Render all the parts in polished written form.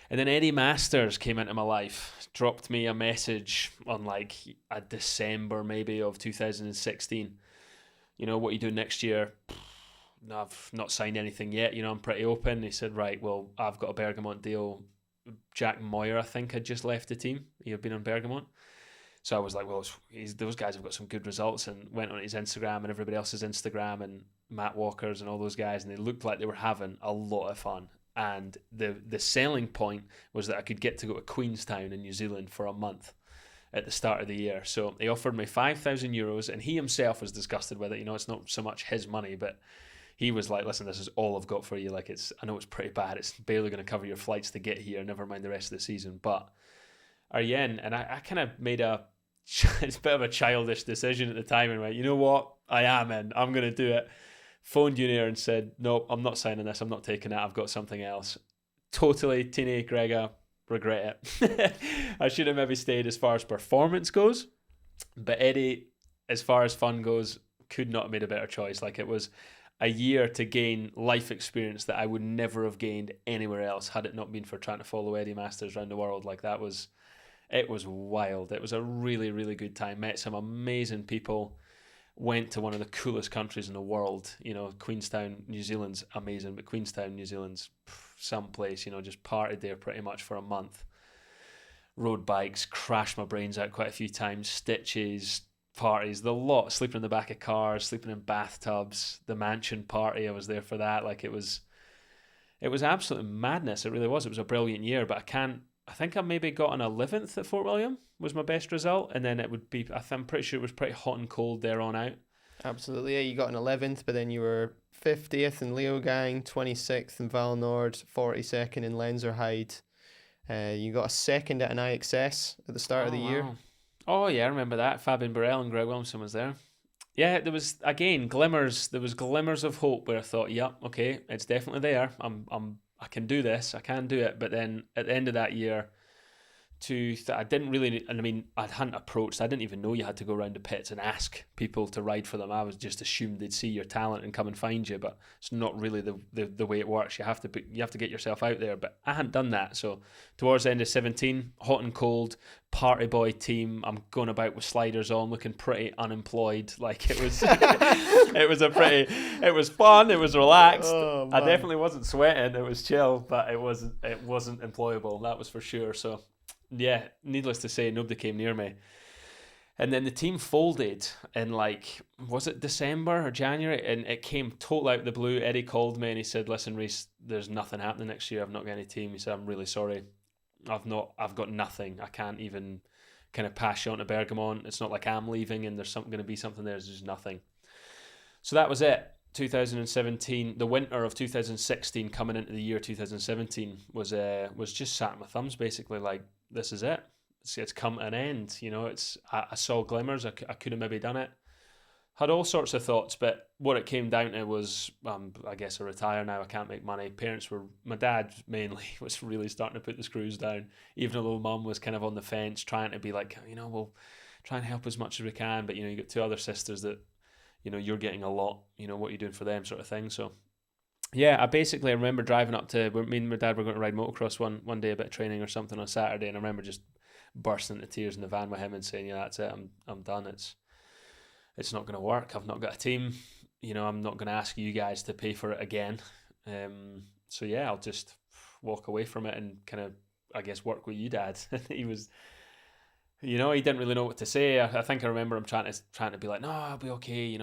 And then Eddie Masters came into my life, dropped me a message on like a December maybe of 2016. What are you doing next year? No, I've not signed anything yet. I'm pretty open. He said, right, well, I've got a Bergamot deal. Jack Moyer, I think, had just left the team. He had been on Bergamot. So I was like, well, those guys have got some good results, and went on his Instagram and everybody else's Instagram and Matt Walker's and all those guys, and they looked like they were having a lot of fun. And the selling point was that I could get to go to Queenstown in New Zealand for a month at the start of the year. So he offered me €5,000, and he himself was disgusted with it. It's not so much his money, but he was like, listen, this is all I've got for you. Like, I know it's pretty bad. It's barely going to cover your flights to get here, never mind the rest of the season. But are you in? And I kind of made it's a bit of a childish decision at the time, and went, you know what? I am in. I'm going to do it. Phoned Junior and said, no, I'm not signing this. I'm not taking it. I've got something else. Totally, Tini, Gregor, regret it. I should have maybe stayed as far as performance goes. But Eddie, as far as fun goes, could not have made a better choice. Like, it was a year to gain life experience that I would never have gained anywhere else had it not been for trying to follow Eddie Masters around the world. Like, it was wild. It was a really, really good time. Met some amazing people. Went to one of the coolest countries in the world. Queenstown, New Zealand's amazing, but Queenstown, New Zealand's someplace, just partied there pretty much for a month. Rode bikes, crashed my brains out quite a few times, stitches, parties, the lot, sleeping in the back of cars, sleeping in bathtubs, the mansion party, I was there for that. Like, it was absolute madness. It really was. It was a brilliant year, but I think I maybe got an 11th at Fort William was my best result, and then it would be, I'm pretty sure it was pretty hot and cold there on out. Absolutely, yeah. You got an 11th, but then you were 50th in Leogang, 26th in Val Nord, 42nd in Lenzerheide. You got a second at an IXS at the start of the year. Oh yeah, I remember that. Fabian Burrell and Greg Williamson was there. Yeah, there was, again, glimmers. There was glimmers of hope where I thought, yep, okay, it's definitely there. I can do this. I can do it. But then at the end of that year, I didn't really, and I mean, I hadn't approached. I didn't even know you had to go around the pits and ask people to ride for them. I was just assumed they'd see your talent and come and find you. But it's not really the way it works. You have to get yourself out there. But I hadn't done that. So towards the end of 17, hot and cold, party boy team. I'm going about with sliders on, looking pretty unemployed. Like, it was, it was fun. It was relaxed. Oh, I definitely wasn't sweating. It was chill, but it wasn't employable. That was for sure. So. Yeah, needless to say, nobody came near me. And then the team folded in, like, was it December or January? And it came totally out of the blue. Eddie called me and he said, listen, Reece, there's nothing happening next year. I've not got any team. He said, I'm really sorry. I've got nothing. I can't even kind of pass you on to Bergamot. It's not like I'm leaving and there's going to be something there. There's just nothing. So that was it. 2017, the winter of 2016 coming into the year 2017 was just sat in my thumbs, basically. Like, this is it. It's come to an end. I saw glimmers. I could have maybe done it. Had all sorts of thoughts, but what it came down to was, I guess I retire now. I can't make money. My dad mainly was really starting to put the screws down, even though Mum was kind of on the fence, trying to be like, we'll try and help as much as we can. But, you got two other sisters that, you're getting a lot, what you're doing for them, sort of thing. So, yeah, I remember driving up to, me and my dad were going to ride motocross one day, a bit of training or something on Saturday, and I remember just bursting into tears in the van with him and saying, yeah, that's it, I'm done. It's not going to work. I've not got a team. I'm not going to ask you guys to pay for it again. So, yeah, I'll just walk away from it and kind of, I guess, work with you, Dad. He was... he didn't really know what to say. I think I remember him trying to be like, no, I'll be okay,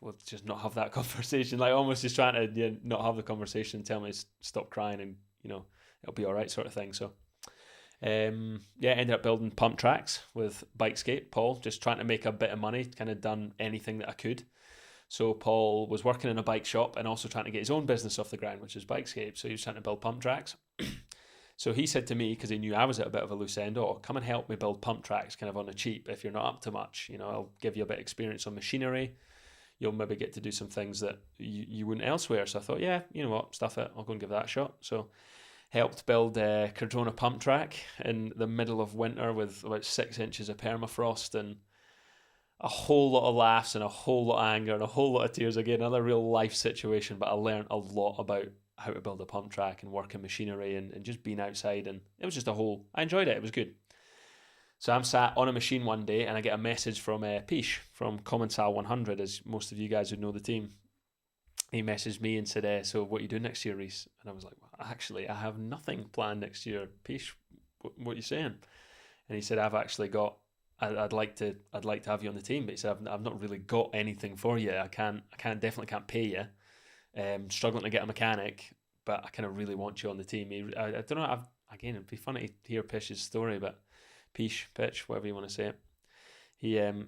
we'll just not have that conversation. Like, almost just trying to not have the conversation, tell me to stop crying and, it'll be all right, sort of thing. So, ended up building pump tracks with Bikescape, Paul, just trying to make a bit of money, kind of done anything that I could. So Paul was working in a bike shop and also trying to get his own business off the ground, which is Bikescape. So he was trying to build pump tracks. So he said to me, because he knew I was at a bit of a loose end, come and help me build pump tracks kind of on the cheap if you're not up to much. I'll give you a bit of experience on machinery. You'll maybe get to do some things that you wouldn't elsewhere. So I thought, yeah, you know what, stuff it. I'll go and give that a shot. So helped build a Cardrona pump track in the middle of winter with about 6 inches of permafrost and a whole lot of laughs and a whole lot of anger and a whole lot of tears. Again, another real life situation, but I learned a lot about how to build a pump track and working machinery and just being outside. And it was just I enjoyed it. It was good. So I'm sat on a machine one day and I get a message from Pish from Commensal 100, as most of you guys would know the team. He messaged me and said, so what are you doing next year, Reece? And I was like, well, actually, I have nothing planned next year. Pish, what are you saying? And he said, I've actually got, I'd like to have you on the team. But he said, I've not really got anything for you. I definitely can't pay you. Struggling to get a mechanic, but I kind of really want you on the team. I don't know, again, it'd be funny to hear Pish's story, but Pitch, whatever you want to say it.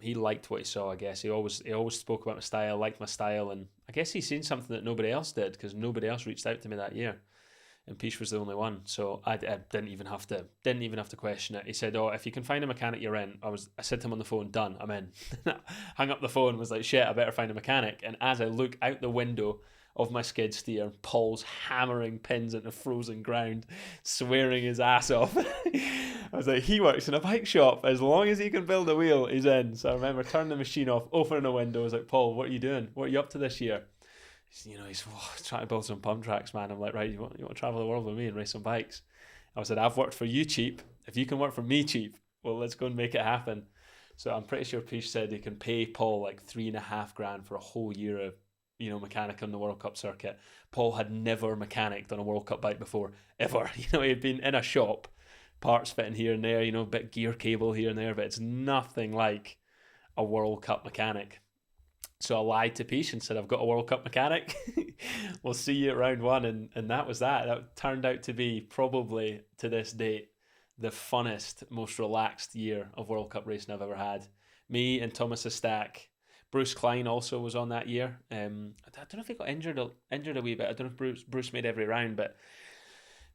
He liked what he saw, I guess. He always spoke about my style, liked my style, and I guess he's seen something that nobody else did, because nobody else reached out to me that year, and Pish was the only one. So I didn't even have to question it. He said, "Oh, if you can find a mechanic, you're in." I said to him on the phone, "Done, I'm in." Hung up the phone, was like, "Shit, I better find a mechanic." And as I look out the window of my skid steer, Paul's hammering pins into frozen ground, swearing his ass off. I was like, he works in a bike shop. As long as he can build a wheel, he's in. So I remember turning the machine off, opening the window. I was like, Paul, what are you doing? What are you up to this year? He's trying to build some pump tracks, man. I'm like, right, you want to travel the world with me and race some bikes? I said, I've worked for you cheap. If you can work for me cheap, well, let's go and make it happen. So I'm pretty sure Pish said he can pay Paul like $3,500 for a whole year of mechanic on the World Cup circuit. Paul had never mechanicked on a World Cup bike before, ever. He had been in a shop, parts fitting here and there, a bit gear cable here and there, but it's nothing like a World Cup mechanic. So I lied to Pish and said, I've got a World Cup mechanic. We'll see you at round one. And that was that. That turned out to be probably, to this date, the funnest, most relaxed year of World Cup racing I've ever had. Me and Thomas Stack. Bruce Klein also was on that year. I don't know if he got injured a wee bit. I don't know if Bruce made every round, but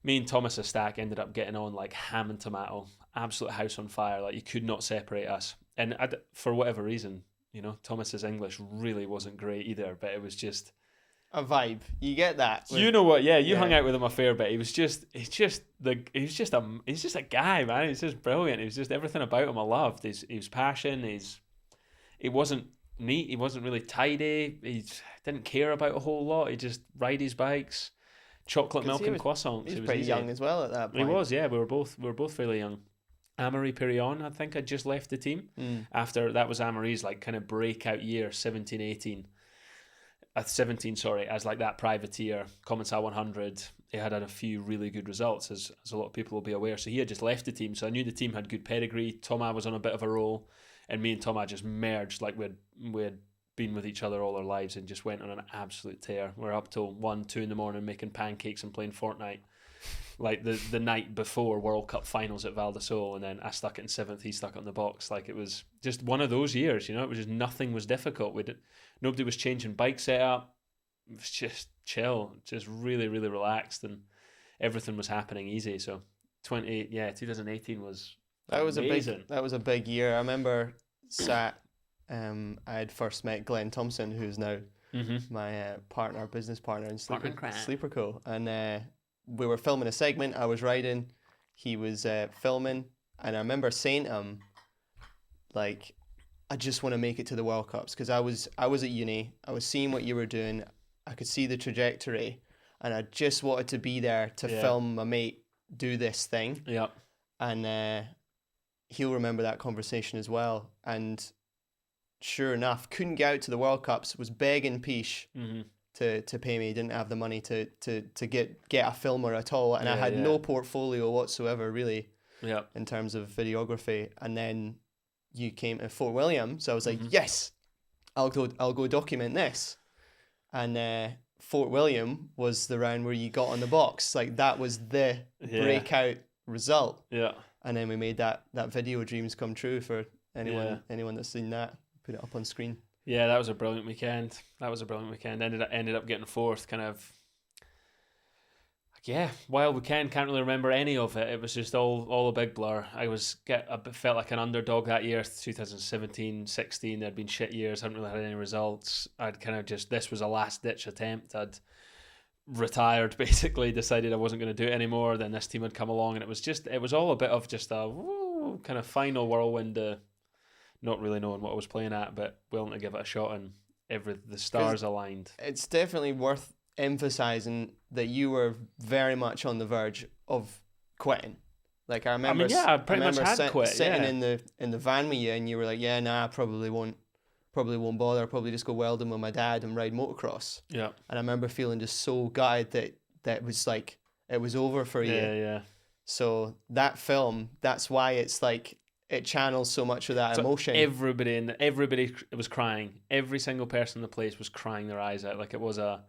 me and Thomas Stack ended up getting on like ham and tomato, absolute house on fire. Like, you could not separate us. And for whatever reason, Thomas's English really wasn't great either, but it was just a vibe. You get that. You know what? Yeah, you hung out with him a fair bit. He's just a guy, man. He's just brilliant. It was just everything about him I loved. He was passion. He wasn't neat. He wasn't really tidy. He didn't care about a whole lot. He just ride his bikes, chocolate milk and croissants. He was pretty young as well at that point. He was, yeah. We were both fairly young. Amaury Perrion, I think, had just left the team. After that was Amaury's like kind of breakout year, 17, as like that privateer, Commensal 100. He had a few really good results, as a lot of people will be aware. So he had just left the team. So I knew the team had good pedigree. Thomas was on a bit of a roll, and me and Thomas just merged like we had been with each other all our lives and just went on an absolute tear. We're up till 1, 2 in the morning making pancakes and playing Fortnite. Like the night before World Cup finals at Val d'Isole, and then I stuck it in 7th, he stuck it in the box. Like, it was just one of those years, it was just nothing was difficult. Nobody was changing bike setup. It was just chill, just really, really relaxed, and everything was happening easy. So 2018 was amazing. That was a big year. I remember I had first met Glenn Thompson, who's now my business partner in Sleeper Co. And we were filming a segment. I was riding, he was filming, and I remember saying to him, like, I just want to make it to the World Cups, because I was at uni, I was seeing what you were doing, I could see the trajectory, and I just wanted to be there to film my mate do this thing. Yeah. And he'll remember that conversation as well. And sure enough, couldn't get out to the World Cups, was begging Pish to pay me. Didn't have the money to get a filmer at all, and I had no portfolio whatsoever really in terms of videography. And then you came to Fort William, so I was like, yes, I'll go document this. And Fort William was the round where you got on the box. Like, that was the breakout result. Yeah. And then we made that video, Dreams Come True, for anyone that's seen that. Put it up on screen. Yeah, that was a brilliant weekend. Ended up getting fourth, kind of. Yeah, wild weekend. Can't really remember any of it. It was just all a big blur. I felt like an underdog that year. 2017, 16. There'd been shit years. Hadn't really had any results. I'd kind of this was a last ditch attempt. I'd retired, basically. Decided I wasn't going to do it anymore. Then this team had come along, and it was all a bit of just a kind of final whirlwind. Not really knowing what I was playing at, but willing to give it a shot, and the stars aligned. It's definitely worth emphasizing that you were very much on the verge of quitting. Like I remember, I pretty much had quit. Sitting in the van with you, and you were like, "Yeah, nah, I probably won't bother. I'll probably just go welding with my dad and ride motocross." Yeah. And I remember feeling just so gutted that was like it was over for you. Yeah. So that film, that's why it's like it channels so much of that So emotion. everybody was crying. Every single person in the place was crying their eyes out. Like it was a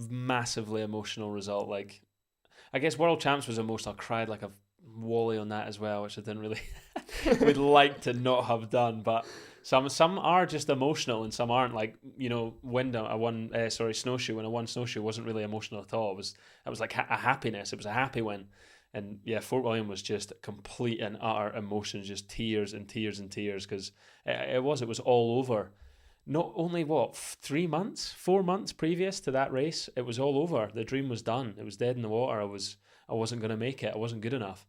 massively emotional result. Like I guess World Champs was emotional. I cried like a Wally on that as well, which I didn't really would like to not have done. But some are just emotional and some aren't. Like Snowshoe. When I won Snowshoe, wasn't really emotional at all. It was like a happiness. It was a happy win. And yeah, Fort William was just complete and utter emotions, just tears and tears and tears, because it was all over. Not only 4 months previous to that race, it was all over. The dream was done. It was dead in the water. I wasn't going to make it. I wasn't good enough.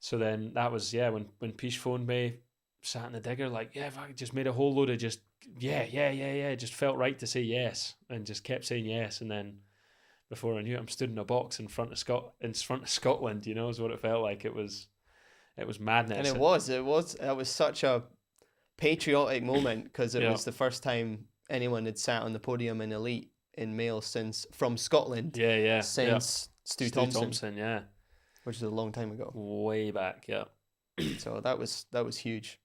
So then that was when Pish phoned me, sat in the digger like, yeah, if I just made a whole load of just yeah. It just felt right to say yes, and just kept saying yes, and then. Before I knew it, I'm stood in a box in front of Scotland. Is what it felt like. It was madness. And it was such a patriotic moment because it was the first time anyone had sat on the podium in elite in male from Scotland. Yeah. Since Stu Thompson, yeah, which is a long time ago. Way back, yeah. So that was huge.